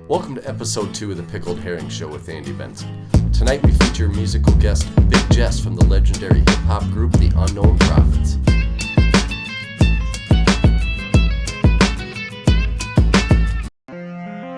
Welcome to episode 2 of the Pickled Herring Show with Andy Benson. Tonight we feature musical guest Big Jess from the legendary hip-hop group The Unknown Prophets.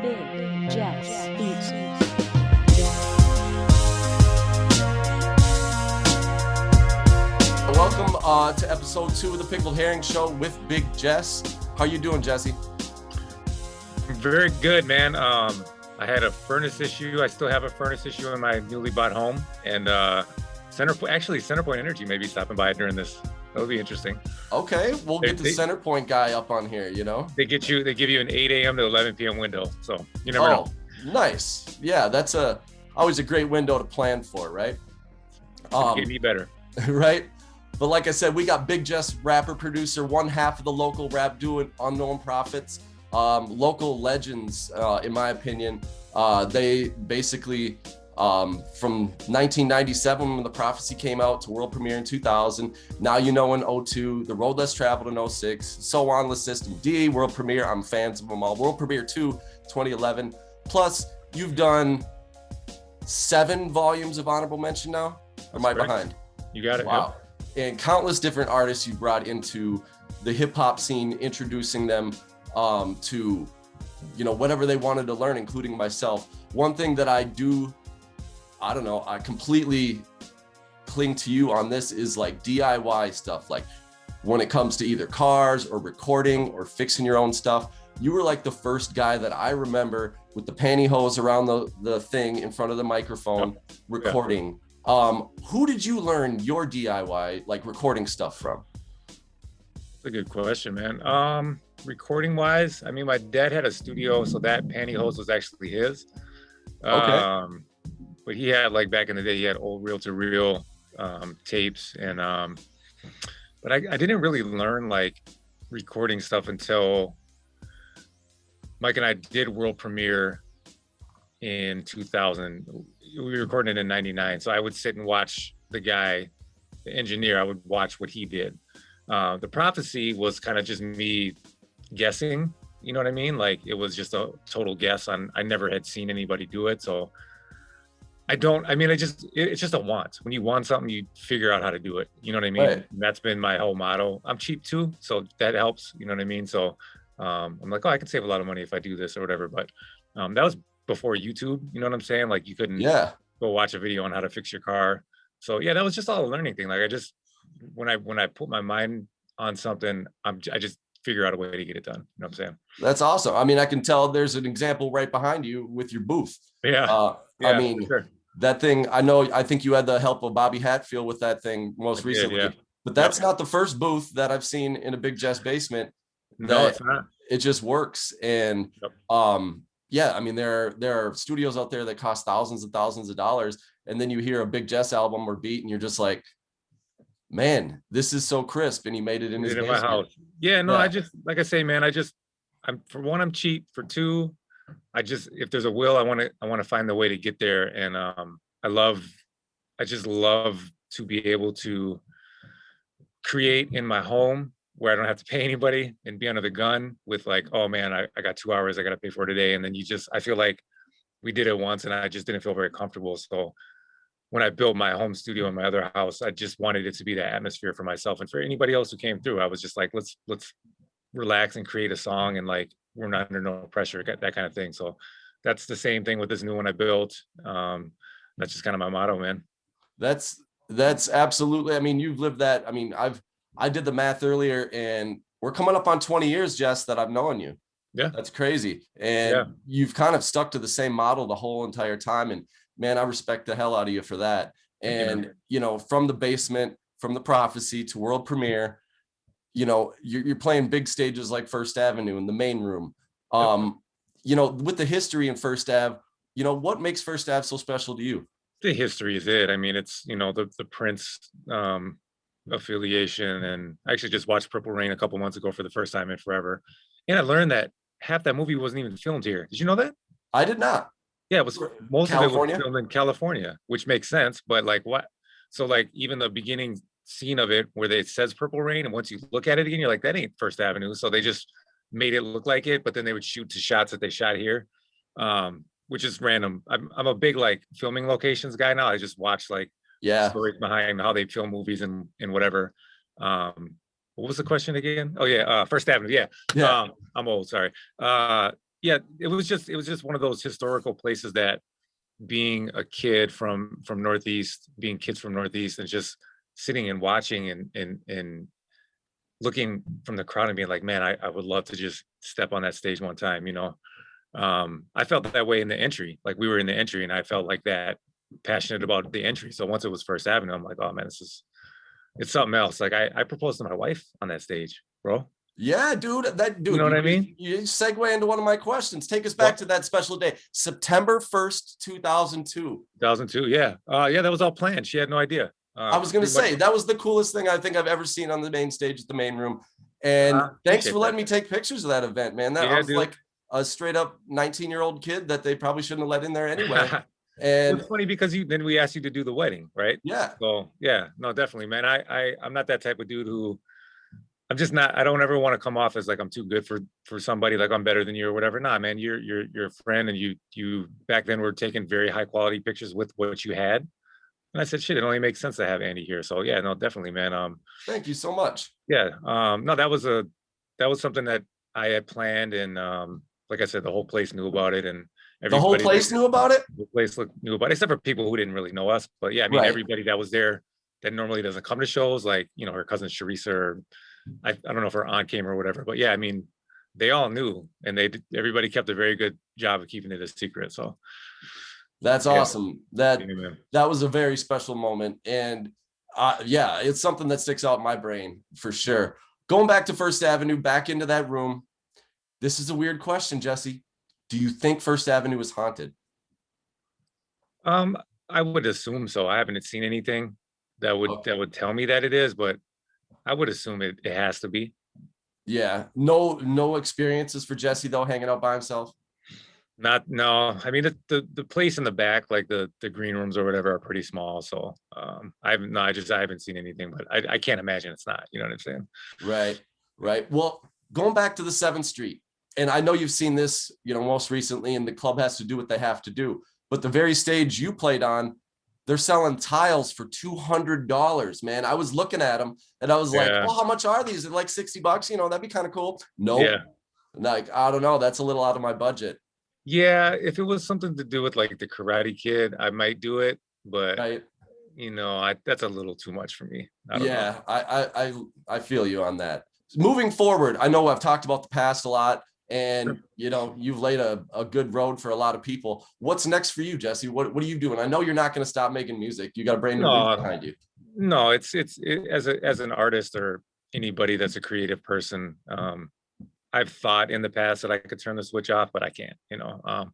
Big Jess Beats. Welcome to episode 2 of the Pickled Herring Show with Big Jess. How you doing, Jesse? Very good, man. I had a furnace issue. I still have a furnace issue in my newly bought home, and Centerpoint Energy may be stopping by during this. That'll be interesting. Okay, we'll get the Centerpoint guy up on here. You know, they give you an 8 a.m. to 11 p.m. window, so you never know. Nice. Yeah, that's always a great window to plan for, right? Get me better, right? But like I said, we got Big Jess, rapper, producer, one half of the local rap duo Unknown Prophets. Local legends, in my opinion. They basically, from 1997 when the Prophecy came out to world premiere in 2000, Now You Know in 2002, The Road Less Traveled in 2006, so on the System D, world premiere. I'm fans of them all. World premiere 2, 2011. Plus, you've done 7 volumes of honorable mention now. Or am I behind? You got it. Wow. Yep. And countless different artists you brought into the hip hop scene, introducing them to, whatever they wanted to learn, including myself. One thing that I completely cling to you on this is like DIY stuff. Like when it comes to either cars or recording or fixing your own stuff, you were like the first guy that I remember with the pantyhose around the thing in front of the microphone recording. Who did you learn your DIY, like recording stuff from? That's a good question, man. Recording wise, I mean, my dad had a studio, so that pantyhose was actually his. Okay. But he had, like, back in the day, he had old reel-to-reel tapes, and but I didn't really learn like recording stuff until Mike and I did world premiere in 2000. We were recording it in 99, so I would sit and watch the engineer. I would watch what he did. The Prophecy was kind of just me guessing, you know what I mean? Like it was just a total guess I never had seen anybody do it. So it's just a want. When you want something, you figure out how to do it. You know what I mean? Right. That's been my whole motto. I'm cheap too, so that helps. You know what I mean? So I'm like, I can save a lot of money if I do this or whatever. But that was before YouTube. You know what I'm saying? Like you couldn't go watch a video on how to fix your car. So yeah, that was just all a learning thing. Like I just, when I put my mind on something, I just figure out a way to get it done. You know what I'm saying? That's awesome. I mean, I can tell there's an example right behind you with your booth. Yeah. I mean, sure. That thing, I think you had the help of Bobby Hatfield with that thing most recently. Yeah. But that's not the first booth that I've seen in a Big Jess basement. No, it's not. It just works. And I mean, there are studios out there that cost thousands and thousands of dollars. And then you hear a Big Jess album or beat and you're just like, man, this is so crisp, and he made it in his my house. Yeah, no, I just, like I say, man, I'm for one, I'm cheap. For two, if there's a will, I want to find the way to get there. And I just love to be able to create in my home where I don't have to pay anybody and be under the gun with like, oh man, I got 2 hours I got to pay for today. And then I feel like we did it once and I just didn't feel very comfortable. So when I built my home studio in my other house, I just wanted it to be that atmosphere for myself and for anybody else who came through. I was just like, let's relax and create a song, and like we're not under no pressure, that kind of thing. So that's the same thing with this new one I built. That's just kind of my motto, man. That's absolutely. I mean, you've lived that. I mean, I did the math earlier, and we're coming up on 20 years, Jess, that I've known you. Yeah, that's crazy. And you've kind of stuck to the same model the whole entire time. And man, I respect the hell out of you for that. And, from the basement, from the Prophecy to world premiere, you're playing big stages like First Avenue in the main room. With the history in First Ave, what makes First Ave so special to you? The history is it. I mean, it's, the Prince affiliation. And I actually just watched Purple Rain a couple months ago for the first time in forever. And I learned that half that movie wasn't even filmed here. Did you know that? I did not. Yeah, it was most of it was filmed in California, which makes sense. But like what? So like even the beginning scene of it where it says Purple Rain, and once you look at it again, you're like, that ain't First Avenue. So they just made it look like it, but then they would shoot to shots that they shot here. which is random. I'm a big like filming locations guy now. I just watch like Yeah. stories behind how they film movies and whatever. What was the question again? Oh yeah, First Avenue. Yeah. Yeah. I'm old, sorry. Yeah, it was just one of those historical places that being a kid from Northeast, being kids from Northeast and just sitting and watching and looking from the crowd and being like, man, I would love to just step on that stage one time, you know. I felt that way in the entry. Like we were in the entry and I felt like that passionate about the entry. So once it was First Avenue, I'm like, oh man, it's something else. Like I proposed to my wife on that stage, bro. Yeah, dude. You know what I mean? You segue into one of my questions. Take us Well, back to that special day, September 1st, 2002. 2002, yeah. Yeah, that was all planned. She had no idea. I was gonna pretty much- say that was the coolest thing I think I've ever seen on the main stage at the main room. And thanks appreciate for letting that. me take pictures of that event, man. That Yeah, I was dude. like a straight up 19-year-old kid that they probably shouldn't have let in there anyway. And It's funny because then we asked you to do the wedding, right? yeah, So yeah, no, definitely, man. I'm not that type of dude who I'm just not. I don't ever want to come off as like I'm too good for somebody, like I'm better than you or whatever. Nah, man, you're a friend, and you back then were taking very high quality pictures with what you had. And I said, shit, it only makes sense to have Andy here. So yeah, no, definitely, man. thank you so much. Yeah, no, that was something that I had planned, and like I said, the whole place knew about it, and The whole place knew about it. the place knew about it, except for people who didn't really know us. But yeah, I mean, Right. everybody that was there that normally doesn't come to shows, like, you know, her cousin Charissa, or I don't know if her aunt came or whatever. But yeah, I mean, they all knew, and everybody kept a very good job of keeping it a secret. So That's yeah. awesome. That Amen. that was a very special moment, and yeah, it's something that sticks out in my brain for sure. Going back to First Avenue, back into that room. This is a weird question, Jesse. Do you think First Avenue is haunted? I would assume so. I haven't seen anything that would Okay. that would tell me that it is, but I would assume it has to be. Yeah, no experiences for Jesse though, hanging out by himself. Not no. I mean, the place in the back, like the green rooms or whatever, are pretty small. So I haven't no, I haven't seen anything, but I can't imagine it's not. You know what I'm saying? Right, right. Well, going back to the 7th Street, and I know you've seen this, you know, most recently, and the club has to do what they have to do. But the very stage you played on, they're selling tiles for $200, man. I was looking at them and I was like, Yeah. well, how much are these? They're like $60, you know, that'd be kind of cool. Nope. Yeah. Like, I don't know. That's a little out of my budget. Yeah, if it was something to do with like the Karate Kid, I might do it, but Right. you know, that's a little too much for me. I don't know. Yeah, I feel you on that. Moving forward, I know I've talked about the past a lot, and you know, you've laid a good road for a lot of people. What's next for you, Jesse? What are you doing? I know you're not going to stop making music. You got a brand new No. roof behind you. No, it's as an artist or anybody that's a creative person, I've thought in the past that I could turn the switch off, but I can't, you know.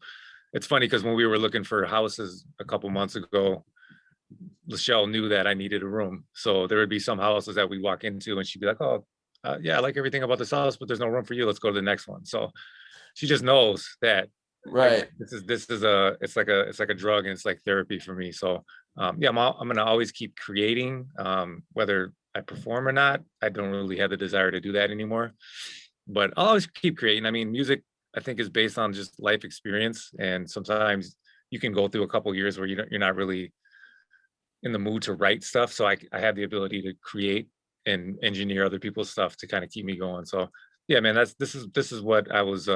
It's funny because when we were looking for houses a couple months ago, Lachelle knew that I needed a room. So there would be some houses that we walk into and she'd be like, oh, yeah, I like everything about this house, but there's no room for you. Let's go to the next one. So she just knows that Right. it's like a drug, and it's like therapy for me. So yeah, I'm gonna always keep creating, whether I perform or not. I don't really have the desire to do that anymore, but I'll always keep creating. I mean, music, I think, is based on just life experience, and sometimes you can go through a couple years where you're not really in the mood to write stuff. So I have the ability to create and engineer other people's stuff to kind of keep me going. So yeah, man, this is what I was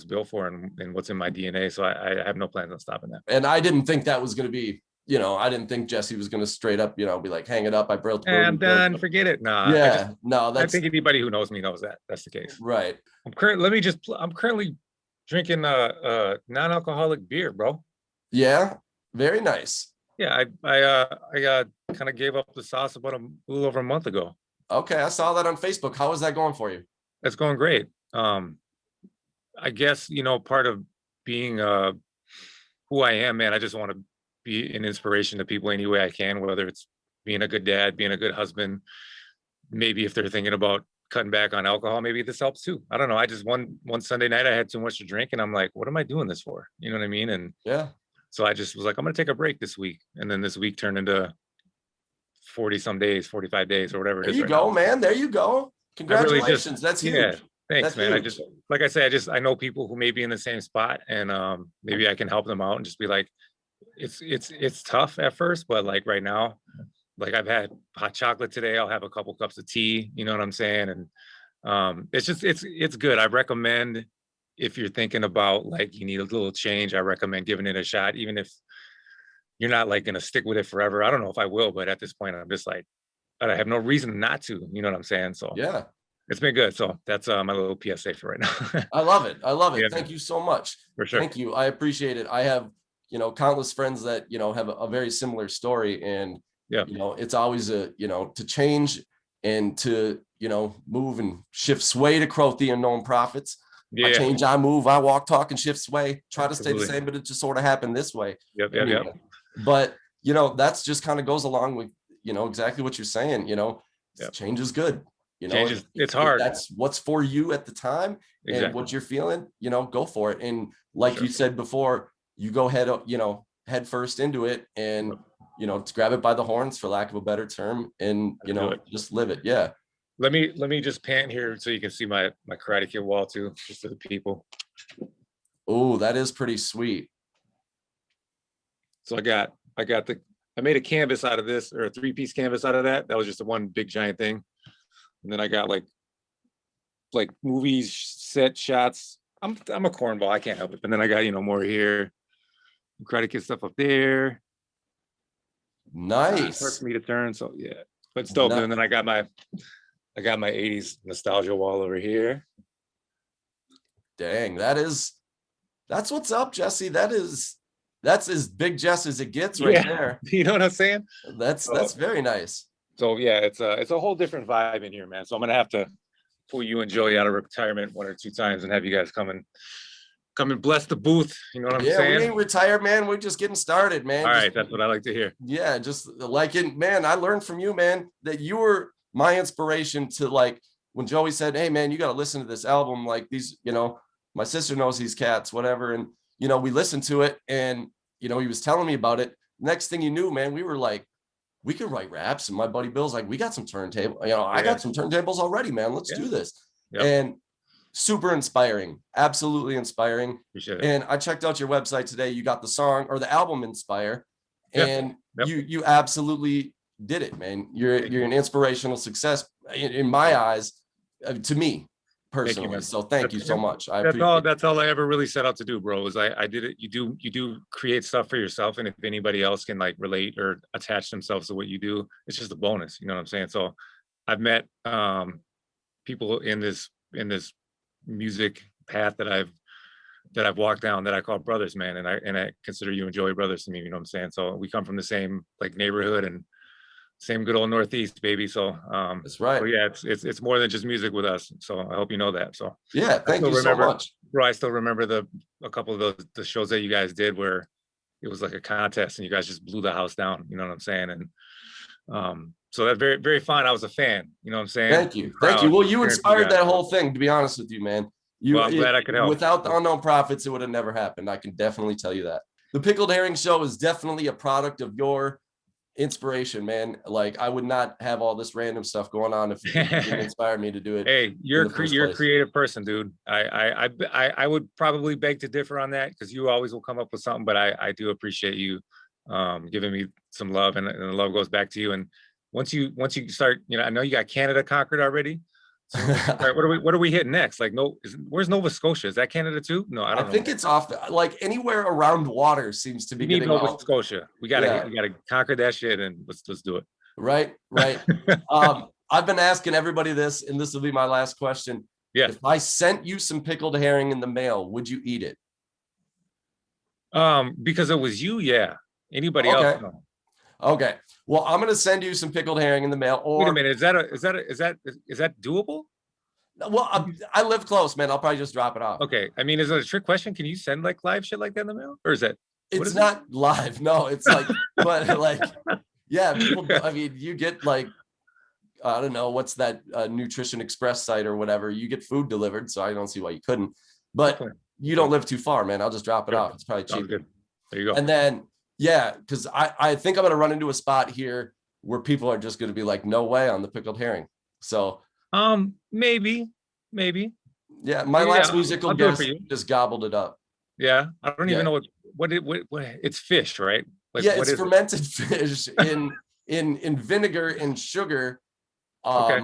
built for, and what's in my DNA. So I have no plans on stopping that. And I didn't think that was going to be, you know, I didn't think Jesse was going to straight up, you know, be like, hang it up. I broke the I'm done. Forget it. Nah. Yeah, no, I that's think anybody who knows me knows that that's the case. right. I'm currently drinking non-alcoholic beer, bro. Yeah, very nice. Yeah, I kind of gave up the sauce about a little over a month ago. Okay, I saw that on Facebook. How is that going for you? That's going great. I guess, you know, part of being who I am, man, I just want to be an inspiration to people any way I can, whether it's being a good dad, being a good husband. Maybe if they're thinking about cutting back on alcohol, maybe this helps too. I don't know. I just one Sunday night I had too much to drink, and I'm like, what am I doing this for? You know what I mean? And Yeah. so I just was like, I'm gonna take a break this week. And then this week turned into 40 some days, 45 days or whatever it There is you right go, now. man. There you go. I really Congratulations. That's huge. Yeah, Thanks, That's man. I huge. just, like I said, I know people who may be in the same spot, and maybe I can help them out and just be like, it's tough at first, but like right now, like I've had hot chocolate today. I'll have a couple cups of tea. You know what I'm saying? And it's just it's good. I recommend if you're thinking about like you need a little change, I recommend giving it a shot, even if you're not like gonna stick with it forever. I don't know if I will, but at this point, I'm just like, I have no reason not to. You know what I'm saying? So Yeah. it's been good. So that's my little PSA for right now. I love it. I love it. Yeah, Thank you so much. for sure. Thank you. I appreciate it. I have, countless friends that, have a very similar story. And, Yeah. it's always to change and to, move and shift sway to growth the unknown profits. I Yeah. change, I move, I walk, talk, and shift sway. Try to stay the Absolutely. same, but it just sort of happened this way. Yep. Anyway. But, that's just kind of goes along with, exactly what you're saying, Yep. change is good. Change is, it's if hard. that's what's for you at the time and Exactly. what you're feeling, go for it. And like Sure. you said before, you go head first into it and, Yep. grab it by the horns, for lack of a better term, and, Let's do it. just live it. Yeah. Let me just pan here so you can see my Karate Kid wall too, just for the people. Oh, that is pretty sweet. So I made a canvas out of this, or a 3-piece canvas out of that. That was just a one big giant thing. And then I got like movies, set shots. I'm a cornball, I can't help it. And then I got, more here. Karate Kid stuff up there. Nice. Hard for me to turn, so yeah. But it's dope. And then I got my 80s nostalgia wall over here. Dang, that's what's up, Jesse. That's as Big Jess as it gets right there. You know what I'm saying? That's very nice. So yeah, it's a whole different vibe in here, man. So I'm gonna have to pull you and Joey out of retirement 1 or 2 times and have you guys come and bless the booth. You know what I'm saying? We ain't retired, man. We're just getting started, man. All right, that's what I like to hear. Yeah, just like it, man. I learned from you, man, that you were my inspiration to, like, when Joey said, "Hey, man, you got to listen to this album." Like, these, my sister knows these cats, whatever, and we listened to it, and he was telling me about it. Next thing you knew, man, we were like, we could write raps, and my buddy Bill's like, we got some turntable, I got some turntables already, man. Let's do this. Yep. And super inspiring, absolutely inspiring. Appreciate it. And I checked out your website today. You got the song or the album Inspire, and you absolutely did it, man. You're an inspirational success in my eyes, to me personally. You, so thank you so much. That's all I ever really set out to do, bro. Is I did it. You do create stuff for yourself, and if anybody else can like relate or attach themselves to what you do, it's just a bonus. You know what I'm saying? So I've met people in this music path that I've walked down that I call brothers, man, and I consider you and Joey brothers to me. You know what I'm saying? So we come from the same like neighborhood and same good old Northeast, baby. So that's right. So yeah, it's more than just music with us. So I hope you know that. So yeah, thank you so much, bro. I still remember a couple of the shows that you guys did where it was like a contest and you guys just blew the house down. You know what I'm saying? And so that's very, very fun. I was a fan. You know what I'm saying? Thank you. Well, you inspired that whole thing, to be honest with you, man. I'm glad I could help. Without the Unknown Profits, it would have never happened. I can definitely tell you that. The Pickled Herring Show is definitely a product of your inspiration, man. Like, I would not have all this random stuff going on if you didn't inspire me to do it. Hey, you're a creative person, dude. I would probably beg to differ on that because you always will come up with something, but I do appreciate you giving me some love, and the love goes back to you. And once you start, I know you got Canada conquered already. So what are we hitting next? Like, where's Nova Scotia? Is that Canada too? No, I don't know. I think it's off. Like, anywhere around water seems to be getting Nova Scotia. We gotta conquer that shit, and let's do it. Right. I've been asking everybody this, and this will be my last question. Yeah. If I sent you some pickled herring in the mail, would you eat it? Because it was you, yeah. Anybody else? No. Okay. Well, I'm gonna send you some pickled herring in the mail. Or wait a minute, is that doable? Well, I live close, man. I'll probably just drop it off. Okay. I mean, is it a trick question? Can you send like live shit like that in the mail, or is that? It's not live. No, it's like, but like, yeah. People. I mean, you get like, I don't know, what's that Nutrition Express site or whatever. You get food delivered, so I don't see why you couldn't. But you don't live too far, man. I'll just drop it off. It's probably cheap. Good. There you go. And then. Yeah, because I think I'm going to run into a spot here where people are just going to be like, no way on the pickled herring. So maybe. Yeah, my Yeah, last musical I'll do it guest for you. just gobbled it up. Yeah, I don't even Yeah. know what it's fish, right? Like Yeah, what it's is it? fermented fish in vinegar and sugar. Okay.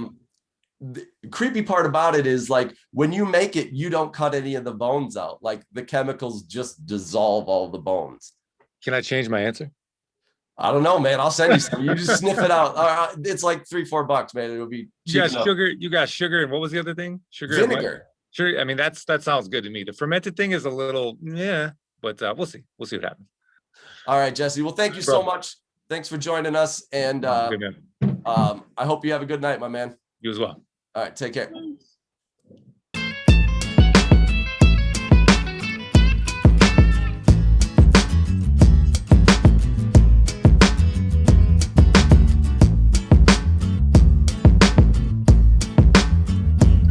The creepy part about it is like when you make it, you don't cut any of the bones out. Like the chemicals just dissolve all the bones. Can I change my answer? I don't know, man. I'll send you some. You just sniff it out. It's like $3-4, man. It'll be You cheap got enough. sugar, you got sugar, and what was the other thing? Sugar and what? Vinegar. Sure. I mean, that sounds good to me. The fermented thing is a little, yeah, but we'll see. We'll see what happens. All right, Jesse. Well, thank you so Bro, much. Thanks for joining us. And good man. I hope you have a good night, my man. You as well. All right, take care.